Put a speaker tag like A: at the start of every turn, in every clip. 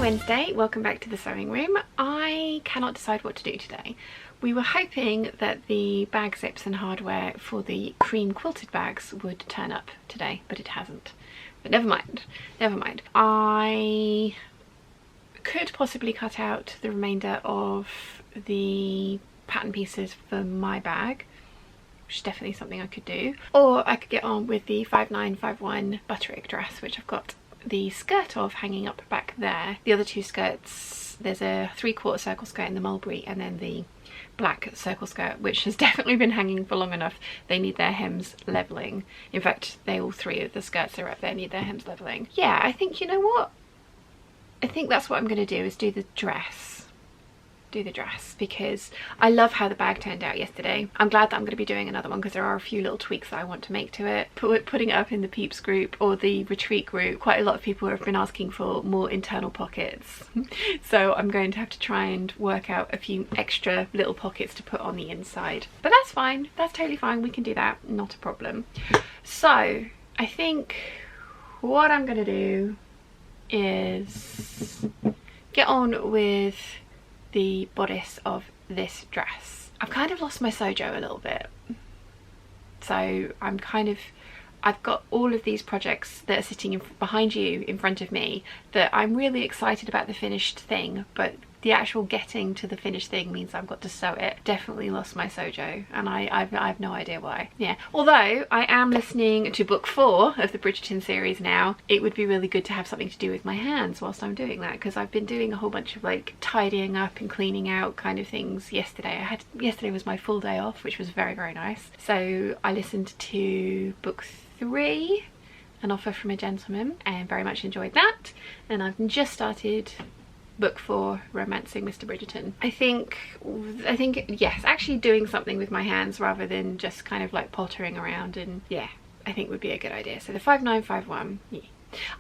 A: Wednesday, welcome back to the sewing room. I cannot decide what to do today. We were hoping that the bag zips and hardware for the cream quilted bags would turn up today, but it hasn't. But never mind, never mind. I could possibly cut out the remainder of the pattern pieces for my bag, which is definitely something I could do. Or I could get on with the 5951 Butterick dress, which I've got the skirt of hanging up back there. The other two skirts, there's a 3/4 circle skirt in the mulberry and then the black circle skirt, which has definitely been hanging for long enough. They need their hems leveling. In fact, all three of the skirts that are up there need their hems leveling. Yeah, I think, you know what? I think that's what I'm going to do, is do the dress, because I love how the bag turned out yesterday. I'm glad that I'm going to be doing another one because there are a few little tweaks that I want to make to it. Putting it up in the Peeps group or the retreat group, quite a lot of people have been asking for more internal pockets. So I'm going to have to try and work out a few extra little pockets to put on the inside. But that's fine, that's totally fine, we can do that, not a problem. So I think what I'm going to do is get on with the bodice of this dress. I've kind of lost my Sewjo a little bit, so I've got all of these projects that are sitting behind you in front of me that I'm really excited about the finished thing, but the actual getting to the finished thing means I've got to sew it. Definitely lost my Sewjo, and I have no idea why. Yeah, although I am listening to book 4 of the Bridgerton series now, it would be really good to have something to do with my hands whilst I'm doing that, because I've been doing a whole bunch of like tidying up and cleaning out kind of things yesterday. Yesterday was my full day off, which was very, very nice. So I listened to book 3, An Offer from a Gentleman, and very much enjoyed that. And I've just started book 4, Romancing Mr. Bridgerton. I think yes, actually doing something with my hands rather than just kind of like pottering around, and yeah, I think would be a good idea. So the 5951, yeah.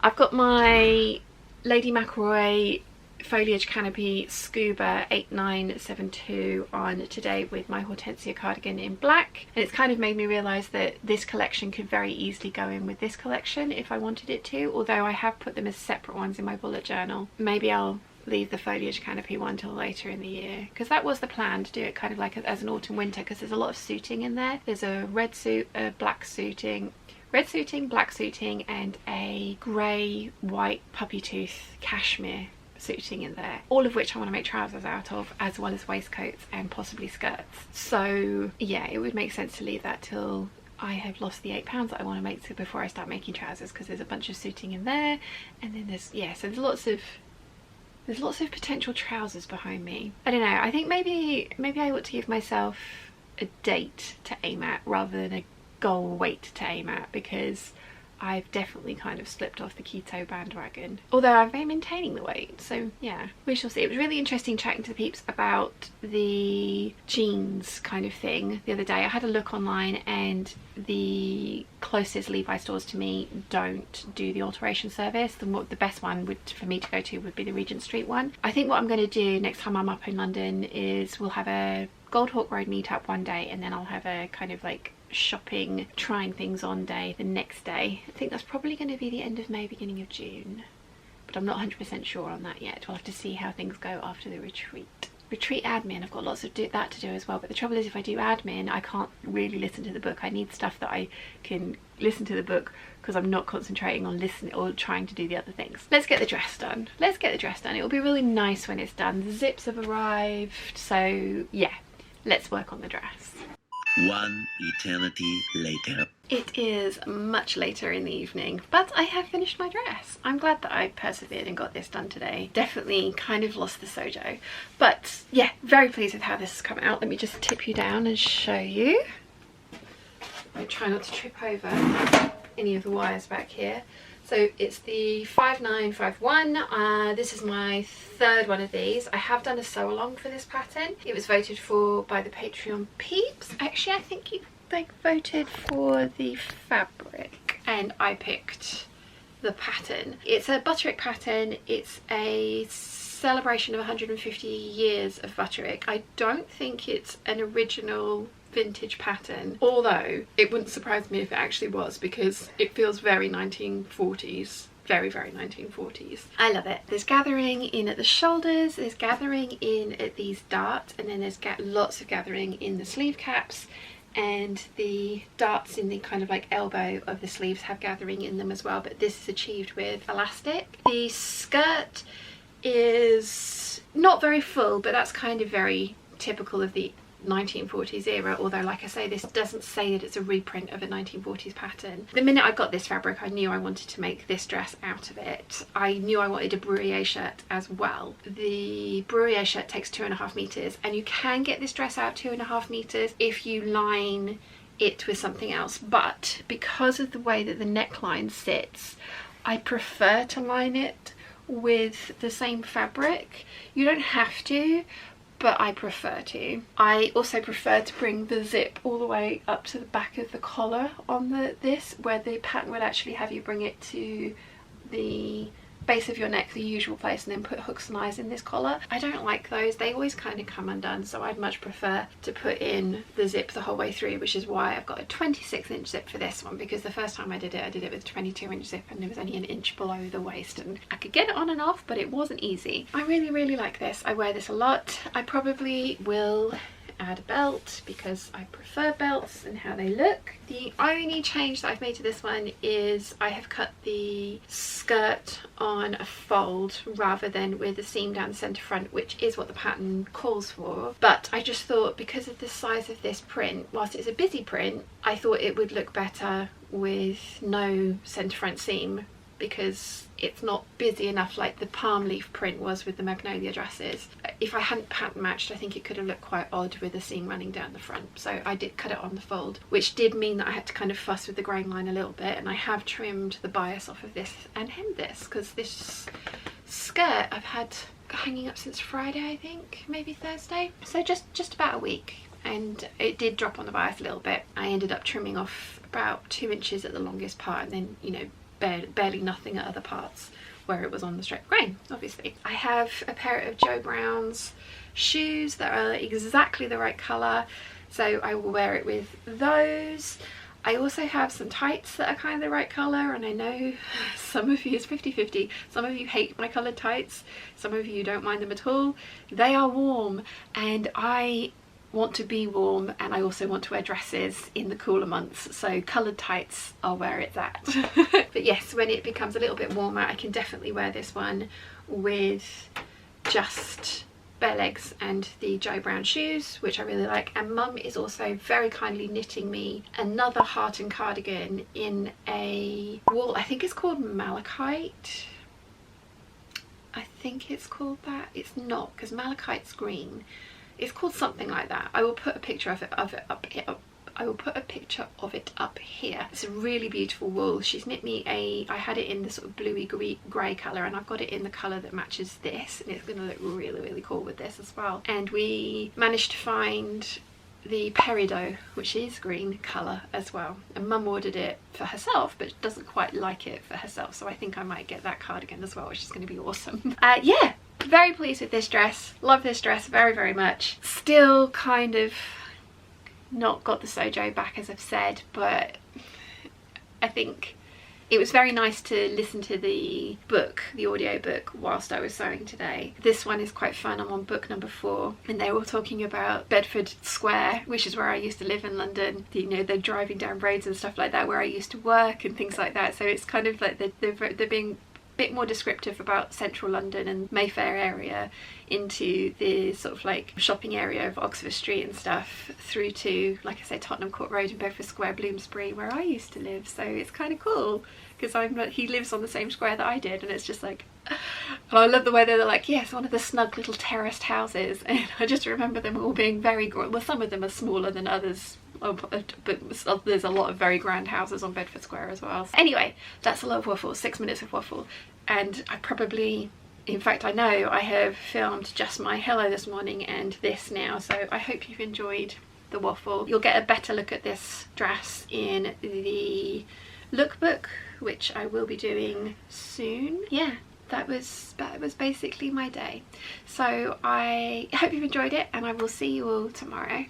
A: I've got my Lady McElroy Foliage Canopy Scuba 8972 on today with my Hortensia cardigan in black, and it's kind of made me realise that this collection could very easily go in with this collection if I wanted it to, although I have put them as separate ones in my bullet journal. Maybe I'll leave the Foliage Canopy one till later in the year, because that was the plan, to do it kind of like as an autumn winter, because there's a lot of suiting in there. There's a red suit, a black suiting, red suiting, black suiting, and a grey white puppy tooth cashmere suiting in there, all of which I want to make trousers out of, as well as waistcoats and possibly skirts. So yeah, it would make sense to leave that till I have lost the 8 pounds that I want to make before I start making trousers, because there's a bunch of suiting in there, and then there's, yeah, so there's lots of potential trousers behind me. I don't know, I think maybe I ought to give myself a date to aim at rather than a goal weight to aim at, because I've definitely kind of slipped off the keto bandwagon, although I've been maintaining the weight, so yeah, we shall see. It was really interesting chatting to the peeps about the jeans kind of thing the other day. I had a look online, and the closest Levi stores to me don't do the alteration service. The best one for me to go to would be the Regent Street one. I think what I'm going to do next time I'm up in London is we'll have a Goldhawk Road meetup one day, and then I'll have a kind of like shopping, trying things on day the next day. I think that's probably going to be the end of May, beginning of June, but I'm not 100% sure on that yet. We'll have to see how things go after the retreat. Retreat admin, I've got lots of that to do as well, but the trouble is if I do admin I can't really listen to the book. I need stuff that I can listen to the book, because I'm not concentrating on listening or trying to do the other things. Let's get the dress done. Let's get the dress done. It will be really nice when it's done. The zips have arrived, so yeah, let's work on the dress.
B: One eternity later.
A: It is much later in the evening, but I have finished my dress. I'm glad that I persevered and got this done today. Definitely kind of lost the Sewjo, but yeah, very pleased with how this has come out. Let me just tip you down and show you. I try not to trip over any of the wires back here. So it's the 5951. This is my 3rd one of these. I have done a sew along for this pattern. It was voted for by the Patreon peeps. Actually, I think you voted for the fabric, and I picked the pattern. It's a Butterick pattern. It's a celebration of 150 years of Butterick. I don't think it's an original vintage pattern, although it wouldn't surprise me if it actually was, because it feels very 1940s very, very 1940s. I love it. There's gathering in at the shoulders, there's gathering in at these darts, and then there's lots of gathering in the sleeve caps, and the darts in the kind of like elbow of the sleeves have gathering in them as well, but this is achieved with elastic. The skirt is not very full, but that's kind of very typical of the 1940s era, although like I say, this doesn't say that it's a reprint of a 1940s pattern. The minute I got this fabric, I knew I wanted to make this dress out of it. I knew I wanted a brûlée shirt as well. The brûlée shirt takes 2.5 meters, and you can get this dress out 2.5 meters if you line it with something else, but because of the way that the neckline sits, I prefer to line it with the same fabric. You don't have to, but I prefer to. I also prefer to bring the zip all the way up to the back of the collar on this, where the pattern would actually have you bring it to the base of your neck, the usual place, and then put hooks and eyes in this collar. I don't like those, they always kind of come undone, so I'd much prefer to put in the zip the whole way through, which is why I've got a 26-inch zip for this one, because the first time I did it with a 22-inch zip, and it was only an inch below the waist, and I could get it on and off, but it wasn't easy. I really, really like this. I wear this a lot. I probably will add a belt because I prefer belts and how they look. The only change that I've made to this one is I have cut the skirt on a fold rather than with a seam down the centre front, which is what the pattern calls for. But I just thought, because of the size of this print, whilst it's a busy print, I thought it would look better with no centre front seam, because it's not busy enough like the palm leaf print was with the magnolia dresses. If I hadn't pattern matched, I think it could have looked quite odd with a seam running down the front, so I did cut it on the fold, which did mean that I had to kind of fuss with the grain line a little bit, and I have trimmed the bias off of this and hemmed this, because this skirt I've had hanging up since Friday, I think, maybe Thursday, so just about a week, and it did drop on the bias a little bit. I ended up trimming off about 2 inches at the longest part, and then, you know, barely nothing at other parts where it was on the straight grain, obviously. I have a pair of Joe Brown's shoes that are exactly the right colour, so I will wear it with those. I also have some tights that are kind of the right colour, and I know some of you, it's 50-50, some of you hate my coloured tights, some of you don't mind them at all. They are warm, and I want to be warm, and I also want to wear dresses in the cooler months, so coloured tights are where it's at. But yes, when it becomes a little bit warmer, I can definitely wear this one with just bare legs and the Joe Brown shoes, which I really like. And Mum is also very kindly knitting me another Hearton cardigan in a wool, I think it's called malachite. I think it's called that. It's not, because malachite's green. It's called something like that. I will put a picture of it up here. I will put a picture of it up here. It's a really beautiful wool. She's knit me I had it in the sort of bluey grey colour, and I've got it in the colour that matches this, and it's going to look really, really cool with this as well. And we managed to find the peridot, which is green colour as well, and Mum ordered it for herself but doesn't quite like it for herself, so I think I might get that cardigan as well, which is going to be awesome. Yeah, very pleased with this dress. Love this dress very, very much. Still kind of not got the Sewjo back, as I've said, but I think it was very nice to listen to the book, the audio book, whilst I was sewing today. This one is quite fun. I'm on book number 4, and they're all talking about Bedford Square, which is where I used to live in London. You know, they're driving down roads and stuff like that where I used to work and things like that. So it's kind of like they're being bit more descriptive about central London and Mayfair area, into the sort of like shopping area of Oxford Street and stuff, through to, like I say, Tottenham Court Road and Bedford Square, Bloomsbury, where I used to live. So it's kind of cool, because he lives on the same square that I did, and it's just like, and I love the way they're like, yes, one of the snug little terraced houses, and I just remember them all being very, well, some of them are smaller than others, but there's a lot of very grand houses on Bedford Square as well. Anyway, that's a lot of waffle, 6 minutes of waffle, and I probably, in fact I know I have filmed just my hello this morning and this now, so I hope you've enjoyed the waffle. You'll get a better look at this dress in the lookbook, which I will be doing soon. Yeah, that was basically my day. So I hope you've enjoyed it, and I will see you all tomorrow.